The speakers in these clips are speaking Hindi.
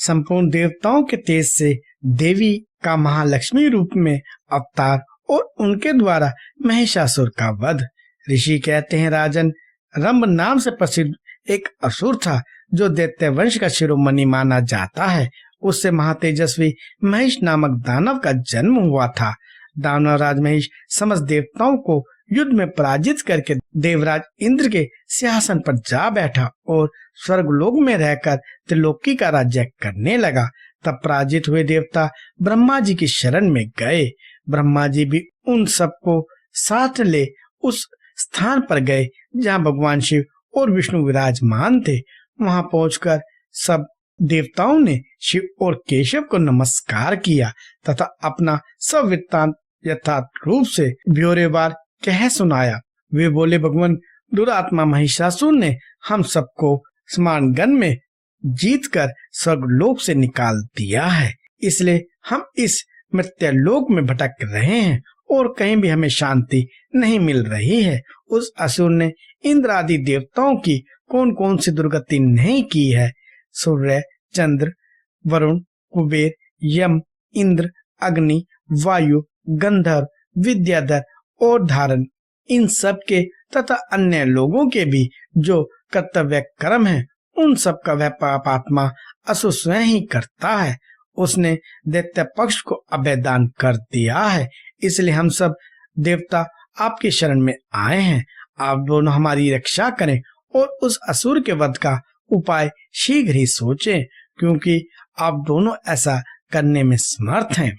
संपूर्ण देवताओं के तेज से देवी का महालक्ष्मी रूप में अवतार और उनके द्वारा महिषासुर का वध। ऋषि कहते हैं, राजन, रंभ नाम से प्रसिद्ध एक असुर था जो दैत्य वंश का शिरोमणि माना जाता है। उससे महातेजस्वी महिष नामक दानव का जन्म हुआ था। दानव राज महिष समस्त देवताओं को युद्ध में पराजित करके देवराज इंद्र के सिंहासन पर जा बैठा और स्वर्गलोक में रहकर त्रिलोकी का राज्य करने लगा। तब पराजित हुए देवता ब्रह्मा जी की शरण में गए। ब्रह्मा जी भी उन सबको साथ ले उस स्थान पर गए जहाँ भगवान शिव और विष्णु विराजमान थे। वहां पहुंचकर सब देवताओं ने शिव और केशव को नमस्कार किया तथा अपना सब वृत्तांत यथार्थ रूप से ब्यौरेवार कह सुनाया। वे बोले, भगवान, दुरात्मा महिषासुर ने हम सबको स्मरण गण में जीतकर स्वर्गलोक से निकाल दिया है, इसलिए हम इस मृत्युलोक में भटक रहे हैं और कहीं भी हमें शांति नहीं मिल रही है। उस असुर ने इंद्र आदि देवताओं की कौन कौन सी दुर्गति नहीं की है। सूर्य, चंद्र, वरुण, कुबेर, यम, इंद्र, अग्नि, वायु, गंधर्व, विद्याधर और धारण, इन सब के तथा अन्य लोगों के भी जो कर्तव्य कर्म है, उन सब का वह पापात्मा असुर स्वयं ही करता है। उसने दैत्य पक्ष को अभयदान कर दिया है, इसलिए हम सब देवता आपकी शरण में आए हैं। आप दोनों हमारी रक्षा करें और उस असुर के वध का उपाय शीघ्र ही सोचें, क्योंकि आप दोनों ऐसा करने में समर्थ हैं।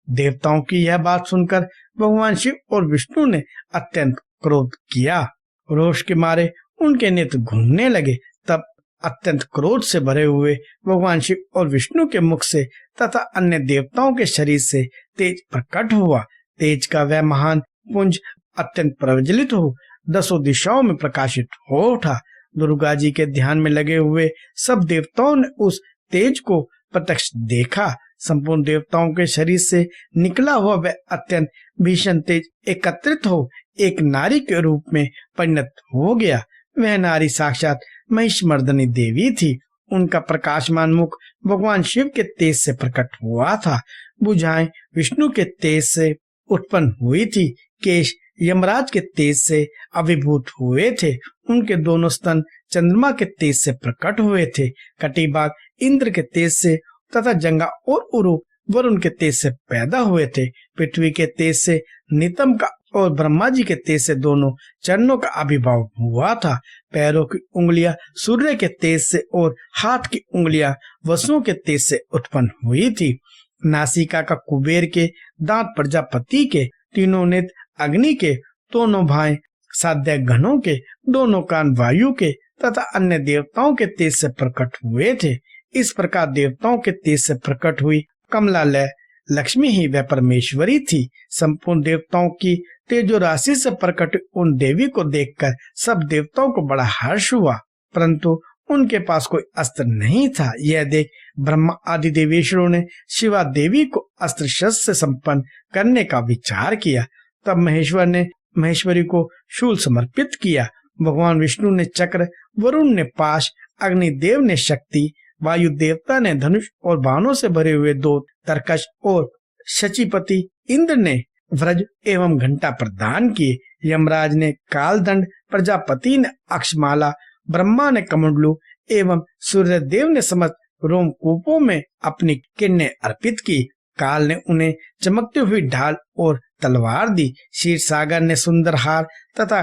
देवताओं की यह बात सुनकर भगवान शिव और विष्णु ने अत्यंत क्रोध किया। रोष के मारे उनके नेत्र घूमने लगे। तब अत्यंत क्रोध से भरे हुए भगवान शिव और विष्णु के मुख से तथा अन्य देवताओं के शरीर से तेज प्रकट हुआ। तेज का वह महान पुंज अत्यंत प्रज्वलित हो दसों दिशाओं में प्रकाशित हो उठा। दुर्गा जी के ध्यान में लगे हुए सब देवताओं ने उस तेज को प्रत्यक्ष देखा। संपूर्ण देवताओं के शरीर से निकला हुआ वह अत्यंत भीषण तेज एकत्रित हो एक नारी के रूप में परिणत हो गया। वह नारी साक्षात महिषमर्दनी देवी थी। उनका प्रकाशमान मुख भगवान शिव के तेज से प्रकट हुआ था। भुजाएं विष्णु के तेज से उत्पन्न हुई थी। केश यमराज के तेज से अभिभूत हुए थे। उनके दोनों स्तन चंद्रमा के तेज से प्रकट हुए थे। कटिभाग इंद्र के तेज से तथा जंगा और उरु वरुण के तेज से पैदा हुए थे। पृथ्वी के तेज से नितम का और ब्रह्मा जी के तेज से दोनों चरणों का आविर्भाव हुआ था। पैरों की उंगलियां सूर्य के तेज से और हाथ की उंगलियां वसुओं के तेज से उत्पन्न हुई थी। नासिका का कुबेर के, दांत प्रजापति के, तीनों नेत्र अग्नि के, दोनों भाई साध्य गणों के, दोनों कान वायु के तथा अन्य देवताओं के तेज से प्रकट हुए थे। इस प्रकार देवताओं के तेज से प्रकट हुई कमलालय लक्ष्मी ही वह परमेश्वरी थी। संपूर्ण देवताओं की तेजो राशि से प्रकट उन देवी को देखकर सब देवताओं को बड़ा हर्ष हुआ, परंतु उनके पास कोई अस्त्र नहीं था। यह देख ब्रह्मा आदि देवेश्वरों ने शिवा देवी को अस्त्र शस्त्र से संपन्न करने का विचार किया। तब महेश्वर ने महेश्वरी को शूल समर्पित किया। भगवान विष्णु ने चक्र, वरुण ने पाश, अग्निदेव ने शक्ति, वायु देवता ने धनुष और बाणों से भरे हुए दो तरकश और शचीपति इंद्र ने व्रज एवं घंटा प्रदान किए। यमराज ने कालदंड, प्रजापति ने अक्षमाला, ब्रह्मा ने कमंडलू एवं सूर्यदेव ने समस्त रोमकूपों में अपनी किरणें अर्पित की। काल ने उन्हें चमकती हुई ढाल और तलवार दी। क्षीर सागर ने सुंदर हार तथा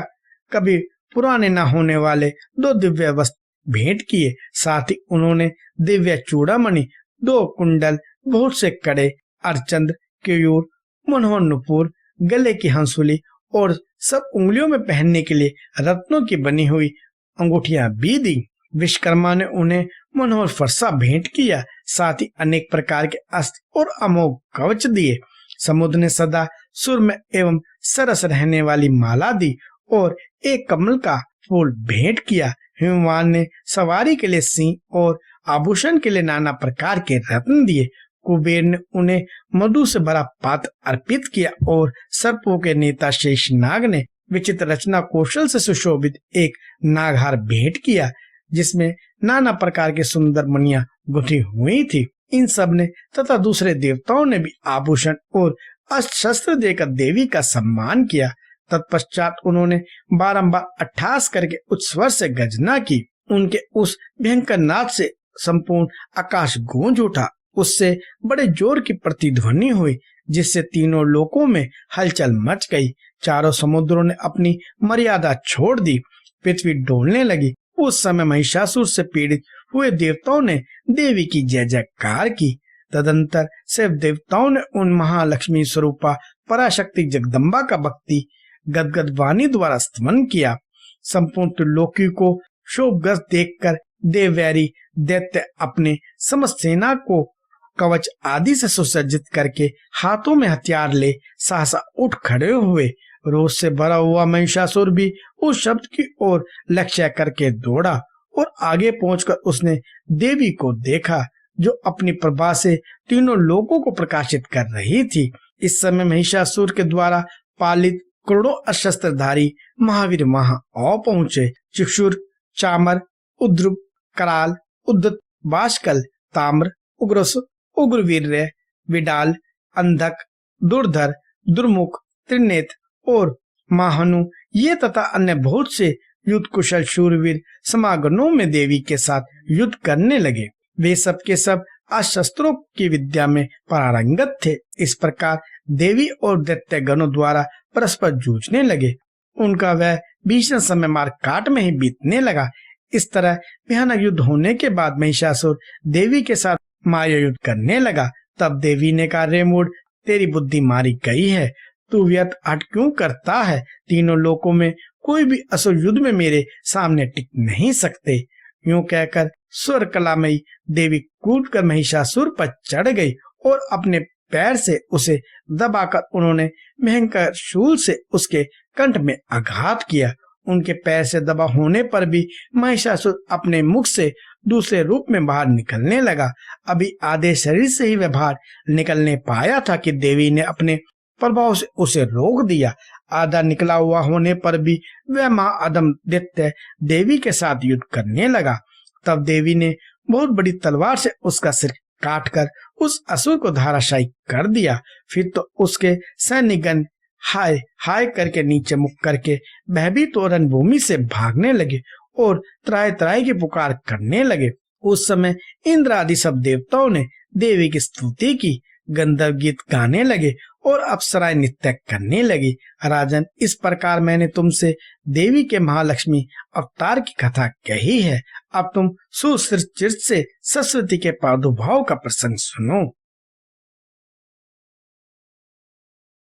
कभी पुराने न होने वाले दो दिव्य वस्त्र भेंट किए। साथ ही उन्होंने दिव्य चूड़ामणि, दो कुंडल, बहुत से कड़े, अर्चंद्र, केयूर, मनोहर नुपुर, गले की हंसुली और सब उंगलियों में पहनने के लिए रत्नों की बनी हुई अंगूठियां भी दी। विश्वकर्मा ने उन्हें मनोहर फरसा भेंट किया। साथ ही अनेक प्रकार के अस्त्र और अमोघ कवच दिए। समुद्र ने सदा सुरम्य एवं सरस रहने वाली माला दी और एक कमल का फूल भेंट किया। हिमवान ने सवारी के लिए सिंह और आभूषण के लिए नाना प्रकार के रत्न दिए। कुबेर ने उन्हें मधु से भरा पात्र अर्पित किया और सर्पों के नेता शेषनाग ने विचित्र रचना कौशल से सुशोभित एक नागहार भेंट किया। जिसमें नाना प्रकार के सुंदर मणियां गुथी हुई थी। इन सब ने तथा दूसरे देवताओं ने भी आभूषण और अस्त्र शस्त्र देकर देवी का सम्मान किया। तत्पश्चात उन्होंने बारंबार अट्ठास करके उच्च स्वर से गर्जना की। उनके उस भयंकर नाद से संपूर्ण आकाश गूंज उठा। उससे बड़े जोर की प्रतिध्वनि हुई, जिससे तीनों लोकों में हलचल मच गई। चारों समुद्रों ने अपनी मर्यादा छोड़ दी, पृथ्वी डोलने लगी। उस समय महिषासुर से पीड़ित हुए देवताओं ने देवी की जय जयकार की। तदंतर शिव देवताओं ने उन महालक्ष्मी स्वरूपा पराशक्ति जगदम्बा का भक्ति गदगद वाणी द्वारा स्तमन किया। संपूर्ण त्रिलोकी को शोभग्रस्त देखकर देववैरी दैत्य अपने समस्त सेना को कवच आदि से सुसज्जित करके हाथों में हथियार ले सहसा उठ खड़े हुए। रोष से भरा हुआ महिषासुर भी उस शब्द की ओर लक्ष्य करके दौड़ा और आगे पहुंचकर उसने देवी को देखा, जो अपनी प्रभा से तीनों लोगों को प्रकाशित कर रही थी। इस समय महिषासुर के द्वारा पालित करोड़ों अस्त्रधारी महावीर वहां आ पहुंचे। चक्षुर, चामर, उद्रुप, कराल, उद्दत, बाष्कल, ताम्र, उग्रस, उग्रवीर्य, विडाल, अंधक, दुर्धर, दुर्मुख, त्रिनेत्र और महानु ये तथा अन्य बहुत से युद्ध कुशल शूरवीर समागमों में देवी के साथ युद्ध करने लगे। वे सब के सब अस्त्रों की विद्या में पारंगत थे। इस प्रकार देवी और दैत्य गणों द्वारा परस्पर जूझने लगे। उनका वह भीषण समय मार्ग काट में ही बीतने लगा। इस तरह भयानक युद्ध होने के बाद महिषासुर देवी के साथ माया युद्ध करने लगा। तब देवी ने कहा, रे मूढ़, तेरी बुद्धि मारी गई है, तू व्यर्थ हट क्यों करता है? तीनों लोकों में कोई भी असुर युद्ध में मेरे सामने टिक नहीं सकते। यूं कहकर स्वर कलामयी देवी कूदकर महिषासुर पर चढ़ गई और अपने पैर से उसे दबाकर उन्होंने भयंकर शूल से उसके कंठ में आघात किया। उनके पैर से दबा होने पर भी महिषासुर अपने मुख से दूसरे रूप में बाहर निकलने लगा। अभी आधे शरीर से ही वह बाहर निकलने पाया था कि देवी ने अपने प्रभाव से उसे रोक दिया। आधा निकला हुआ होने पर भी वह महाअदम दैत्य देवी के साथ युद्ध करने लगा। तब देवी ने बहुत बड़ी तलवार से उसका सिर काटकर उस असुर को धराशायी कर दिया। फिर तो उसके सैनिकगण हाय हाय करके नीचे मुख करके भयभीत और रणभूमि से भागने लगे और त्राय त्राय की पुकार करने लगे। उस समय इंद्र आदि सब देवताओं ने देवी की स्तुति की, गंधर्व गीत गाने लगे और अप्सराएं नृत्य करने लगी। राजन, इस प्रकार मैंने तुमसे देवी के महालक्ष्मी अवतार की कथा कही है। अब तुम सुश्रुत चित्त से सरस्वती के प्रादुर्भाव का प्रसंग सुनो।